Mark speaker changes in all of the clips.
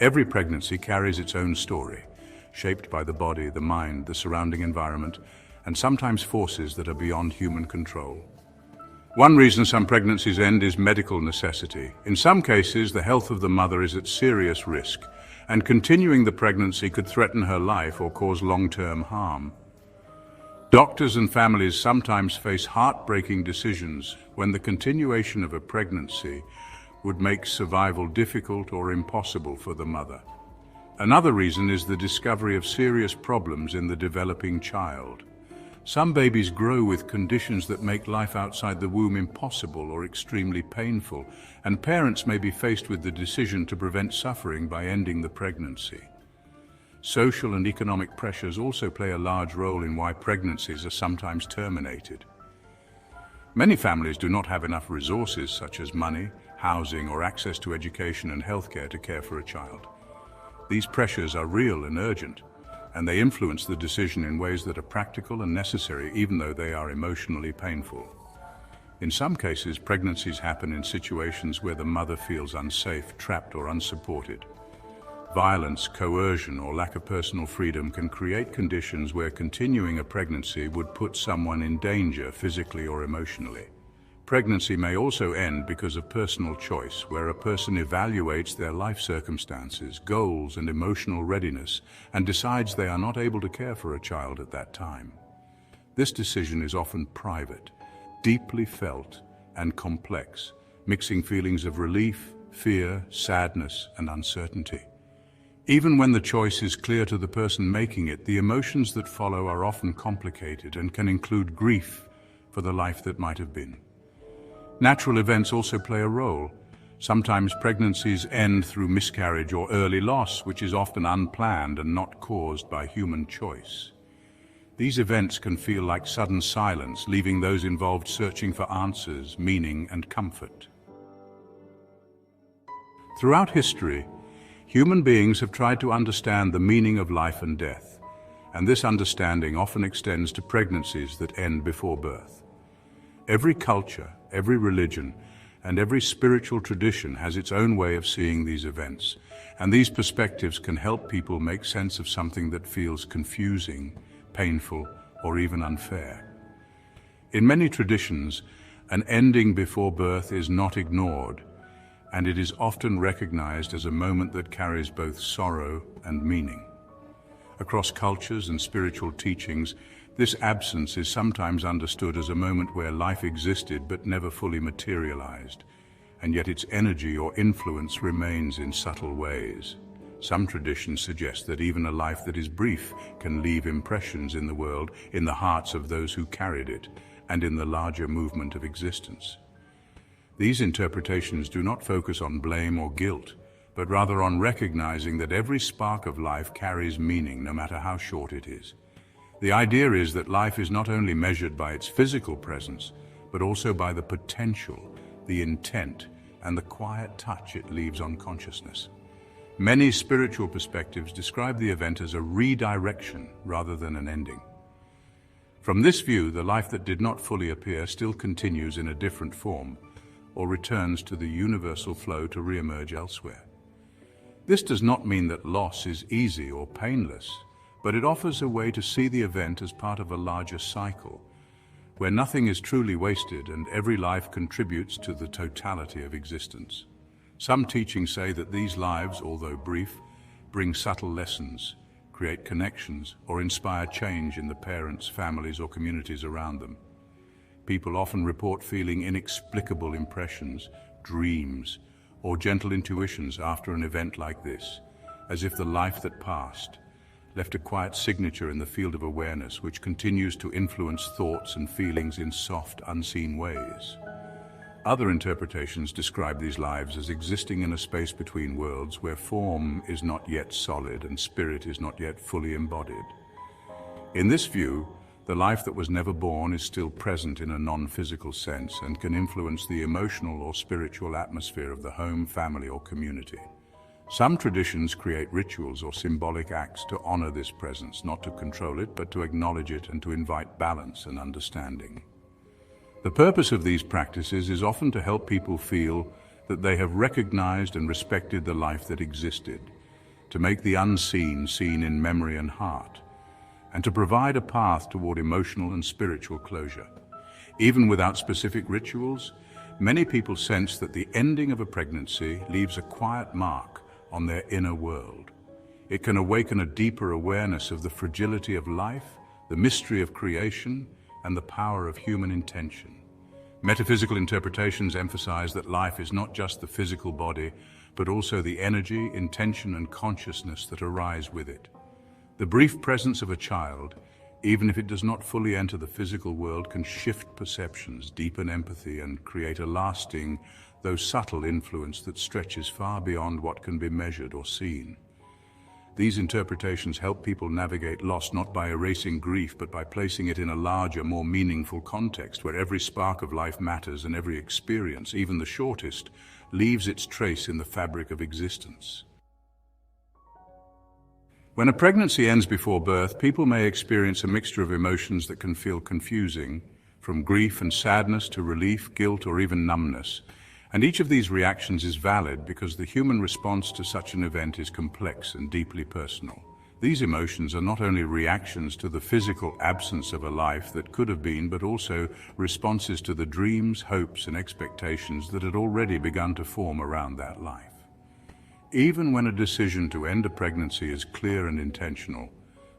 Speaker 1: Every pregnancy carries its own story, shaped by the body, the mind, the surrounding environment, and sometimes forces that are beyond human control. One reason some pregnancies end is medical necessity. In some cases, the health of the mother is at serious risk, and continuing the pregnancy could threaten her life or cause long-term harm. Doctors and families sometimes face heartbreaking decisions when the continuation of a pregnancy would make survival difficult or impossible for the mother. Another reason is the discovery of serious problems in the developing child. Some babies grow with conditions that make life outside the womb impossible or extremely painful, and parents may be faced with the decision to prevent suffering by ending the pregnancy. Social and economic pressures also play a large role in why pregnancies are sometimes terminated. Many families do not have enough resources such as money, housing, or access to education and healthcare to care for a child. These pressures are real and urgent, and they influence the decision in ways that are practical and necessary, even though they are emotionally painful. In some cases, pregnancies happen in situations where the mother feels unsafe, trapped, or unsupported. Violence, coercion, or lack of personal freedom can create conditions where continuing a pregnancy would put someone in danger physically or emotionally. Pregnancy may also end because of personal choice, where a person evaluates their life circumstances, goals, and emotional readiness, and decides they are not able to care for a child at that time. This decision is often private, deeply felt, and complex, mixing feelings of relief, fear, sadness, and uncertainty. Even when the choice is clear to the person making it, the emotions that follow are often complicated and can include grief for the life that might have been. Natural events also play a role. Sometimes pregnancies end through miscarriage or early loss, which is often unplanned and not caused by human choice. These events can feel like sudden silence, leaving those involved searching for answers, meaning, and comfort. Throughout history, human beings have tried to understand the meaning of life and death, and this understanding often extends to pregnancies that end before birth. Every culture, every religion, and every spiritual tradition has its own way of seeing these events, and these perspectives can help people make sense of something that feels confusing, painful, or even unfair. In many traditions, an ending before birth is not ignored, and it is often recognized as a moment that carries both sorrow and meaning. Across cultures and spiritual teachings, this absence is sometimes understood as a moment where life existed but never fully materialized, and yet its energy or influence remains in subtle ways. Some traditions suggest that even a life that is brief can leave impressions in the world, in the hearts of those who carried it, and in the larger movement of existence. These interpretations do not focus on blame or guilt, but rather on recognizing that every spark of life carries meaning, no matter how short it is. The idea is that life is not only measured by its physical presence, but also by the potential, the intent, and the quiet touch it leaves on consciousness. Many spiritual perspectives describe the event as a redirection rather than an ending. From this view, the life that did not fully appear still continues in a different form, or returns to the universal flow to re-emerge elsewhere. This does not mean that loss is easy or painless, but it offers a way to see the event as part of a larger cycle, where nothing is truly wasted and every life contributes to the totality of existence. Some teachings say that these lives, although brief, bring subtle lessons, create connections, or inspire change in the parents, families, or communities around them. People often report feeling inexplicable impressions, dreams, or gentle intuitions after an event like this, as if the life that passed left a quiet signature in the field of awareness which continues to influence thoughts and feelings in soft, unseen ways. Other interpretations describe these lives as existing in a space between worlds where form is not yet solid and spirit is not yet fully embodied. In this view, the life that was never born is still present in a non-physical sense and can influence the emotional or spiritual atmosphere of the home, family, or community. Some traditions create rituals or symbolic acts to honor this presence, not to control it, but to acknowledge it and to invite balance and understanding. The purpose of these practices is often to help people feel that they have recognized and respected the life that existed, to make the unseen seen in memory and heart, and to provide a path toward emotional and spiritual closure. Even without specific rituals, many people sense that the ending of a pregnancy leaves a quiet mark on their inner world. It can awaken a deeper awareness of the fragility of life, the mystery of creation, and the power of human intention. Metaphysical interpretations emphasize that life is not just the physical body, but also the energy, intention, and consciousness that arise with it. The brief presence of a child, even if it does not fully enter the physical world, can shift perceptions, deepen empathy, and create a lasting, though subtle influence that stretches far beyond what can be measured or seen. These interpretations help people navigate loss not by erasing grief, but by placing it in a larger, more meaningful context where every spark of life matters and every experience, even the shortest, leaves its trace in the fabric of existence. When a pregnancy ends before birth, people may experience a mixture of emotions that can feel confusing, from grief and sadness to relief, guilt, or even numbness. And each of these reactions is valid because the human response to such an event is complex and deeply personal. These emotions are not only reactions to the physical absence of a life that could have been, but also responses to the dreams, hopes, and expectations that had already begun to form around that life. Even when a decision to end a pregnancy is clear and intentional,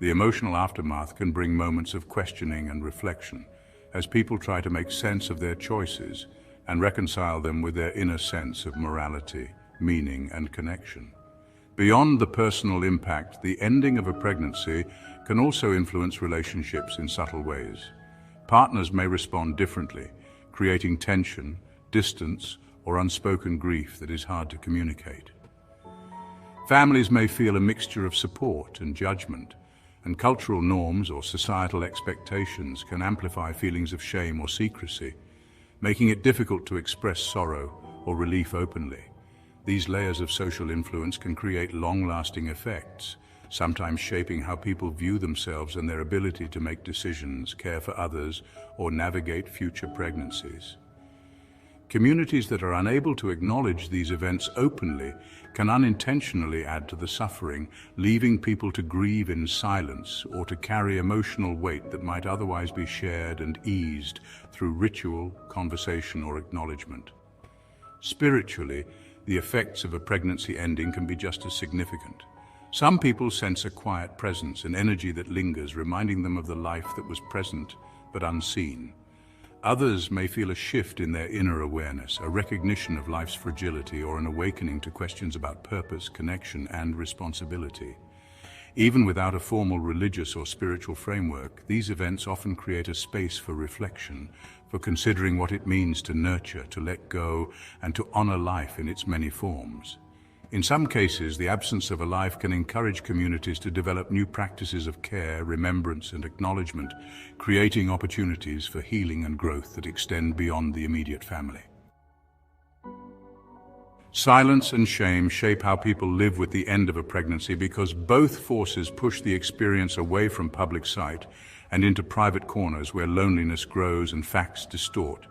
Speaker 1: the emotional aftermath can bring moments of questioning and reflection as people try to make sense of their choices and reconcile them with their inner sense of morality, meaning, and connection. Beyond the personal impact, the ending of a pregnancy can also influence relationships in subtle ways. Partners may respond differently, creating tension, distance, or unspoken grief that is hard to communicate. Families may feel a mixture of support and judgment, and cultural norms or societal expectations can amplify feelings of shame or secrecy, making it difficult to express sorrow or relief openly. These layers of social influence can create long-lasting effects, sometimes shaping how people view themselves and their ability to make decisions, care for others, or navigate future pregnancies. Communities that are unable to acknowledge these events openly can unintentionally add to the suffering, leaving people to grieve in silence or to carry emotional weight that might otherwise be shared and eased through ritual, conversation, or acknowledgement. Spiritually, the effects of a pregnancy ending can be just as significant. Some people sense a quiet presence, an energy that lingers, reminding them of the life that was present but unseen. Others may feel a shift in their inner awareness, a recognition of life's fragility, or an awakening to questions about purpose, connection, and responsibility. Even without a formal religious or spiritual framework, these events often create a space for reflection, for considering what it means to nurture, to let go, and to honor life in its many forms. In some cases, the absence of a life can encourage communities to develop new practices of care, remembrance, and acknowledgement, creating opportunities for healing and growth that extend beyond the immediate family. Silence and shame shape how people live with the end of a pregnancy because both forces push the experience away from public sight and into private corners where loneliness grows and facts distort.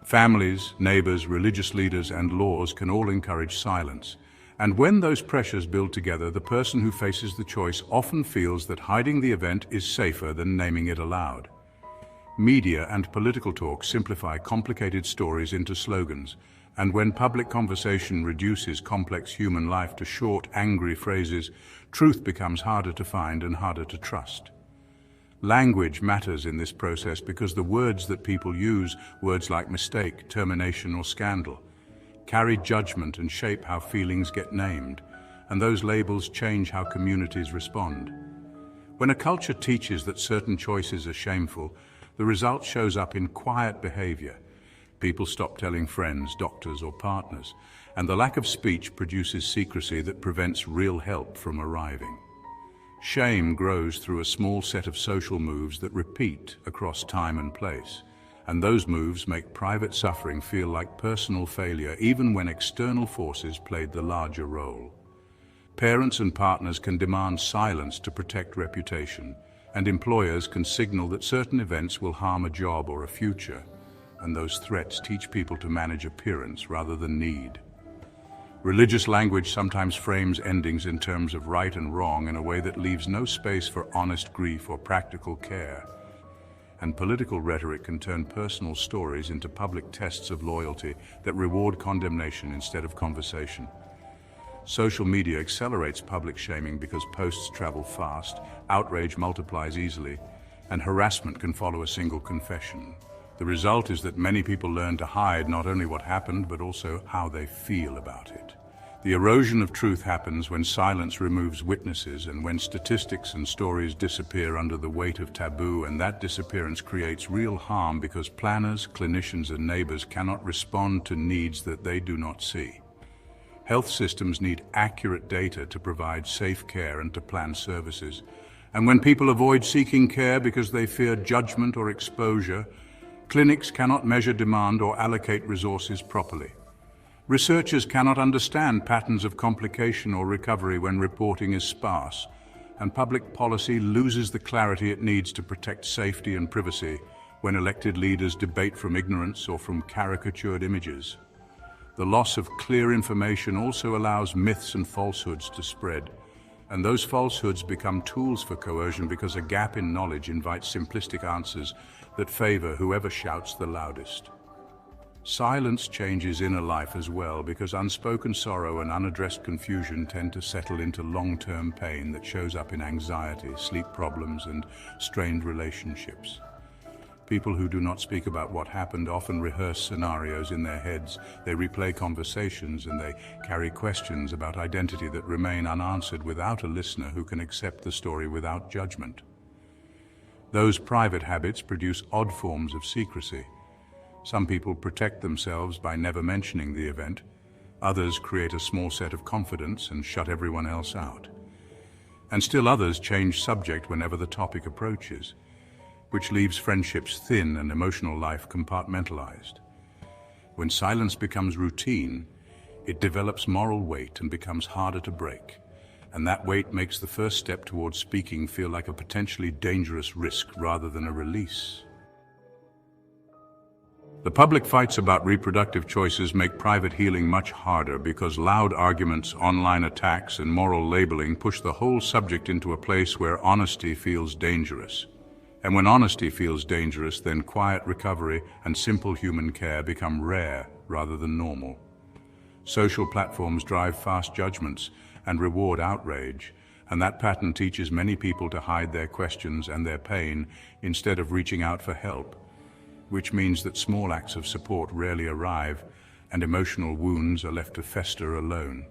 Speaker 1: Families, neighbors, religious leaders, and laws can all encourage silence. And when those pressures build together, the person who faces the choice often feels that hiding the event is safer than naming it aloud. Media and political talk simplify complicated stories into slogans, and when public conversation reduces complex human life to short, angry phrases, truth becomes harder to find and harder to trust. Language matters in this process because the words that people use, words like mistake, termination, or scandal, carry judgment and shape how feelings get named, and those labels change how communities respond. When a culture teaches that certain choices are shameful, the result shows up in quiet behavior. People stop telling friends, doctors, or partners, and the lack of speech produces secrecy that prevents real help from arriving. Shame grows through a small set of social moves that repeat across time and place. And those moves make private suffering feel like personal failure even when external forces played the larger role. Parents and partners can demand silence to protect reputation, and employers can signal that certain events will harm a job or a future, and those threats teach people to manage appearance rather than need. Religious language sometimes frames endings in terms of right and wrong in a way that leaves no space for honest grief or practical care. And political rhetoric can turn personal stories into public tests of loyalty that reward condemnation instead of conversation. Social media accelerates public shaming because posts travel fast, outrage multiplies easily, and harassment can follow a single confession. The result is that many people learn to hide not only what happened, but also how they feel about it. The erosion of truth happens when silence removes witnesses and when statistics and stories disappear under the weight of taboo, and that disappearance creates real harm because planners, clinicians, and neighbors cannot respond to needs that they do not see. Health systems need accurate data to provide safe care and to plan services. And when people avoid seeking care because they fear judgment or exposure, clinics cannot measure demand or allocate resources properly. Researchers cannot understand patterns of complication or recovery when reporting is sparse, and public policy loses the clarity it needs to protect safety and privacy when elected leaders debate from ignorance or from caricatured images. The loss of clear information also allows myths and falsehoods to spread, and those falsehoods become tools for coercion because a gap in knowledge invites simplistic answers that favor whoever shouts the loudest. Silence changes inner life as well because unspoken sorrow and unaddressed confusion tend to settle into long-term pain that shows up in anxiety, sleep problems, and strained relationships. People who do not speak about what happened often rehearse scenarios in their heads, they replay conversations, and they carry questions about identity that remain unanswered without a listener who can accept the story without judgment. Those private habits produce odd forms of secrecy. Some people protect themselves by never mentioning the event. Others create a small set of confidence and shut everyone else out. And still others change subject whenever the topic approaches, which leaves friendships thin and emotional life compartmentalized. When silence becomes routine, it develops moral weight and becomes harder to break. And that weight makes the first step towards speaking feel like a potentially dangerous risk rather than a release. The public fights about reproductive choices make private healing much harder because loud arguments, online attacks, and moral labeling push the whole subject into a place where honesty feels dangerous. And when honesty feels dangerous, then quiet recovery and simple human care become rare rather than normal. Social platforms drive fast judgments and reward outrage, and that pattern teaches many people to hide their questions and their pain instead of reaching out for help, which means that small acts of support rarely arrive and emotional wounds are left to fester alone.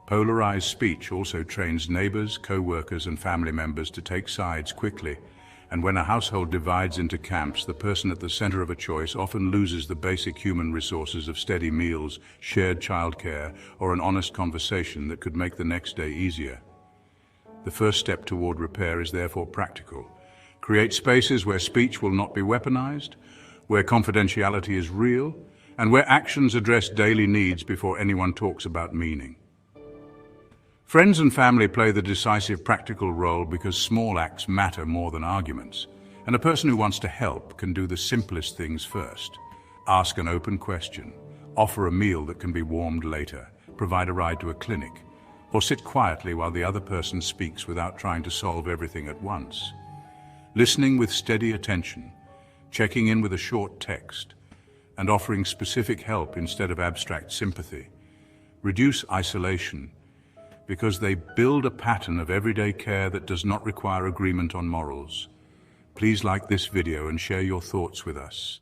Speaker 1: Polarized speech also trains neighbors, co-workers, and family members to take sides quickly, and when a household divides into camps, the person at the center of a choice often loses the basic human resources of steady meals, shared childcare, or an honest conversation that could make the next day easier. The first step toward repair is therefore practical. Create spaces where speech will not be weaponized, where confidentiality is real, and where actions address daily needs before anyone talks about meaning. Friends and family play the decisive practical role because small acts matter more than arguments, and a person who wants to help can do the simplest things first. Ask an open question, offer a meal that can be warmed later, provide a ride to a clinic, or sit quietly while the other person speaks without trying to solve everything at once. Listening with steady attention, checking in with a short text, and offering specific help instead of abstract sympathy reduce isolation because they build a pattern of everyday care that does not require agreement on morals. Please like this video and share your thoughts with us.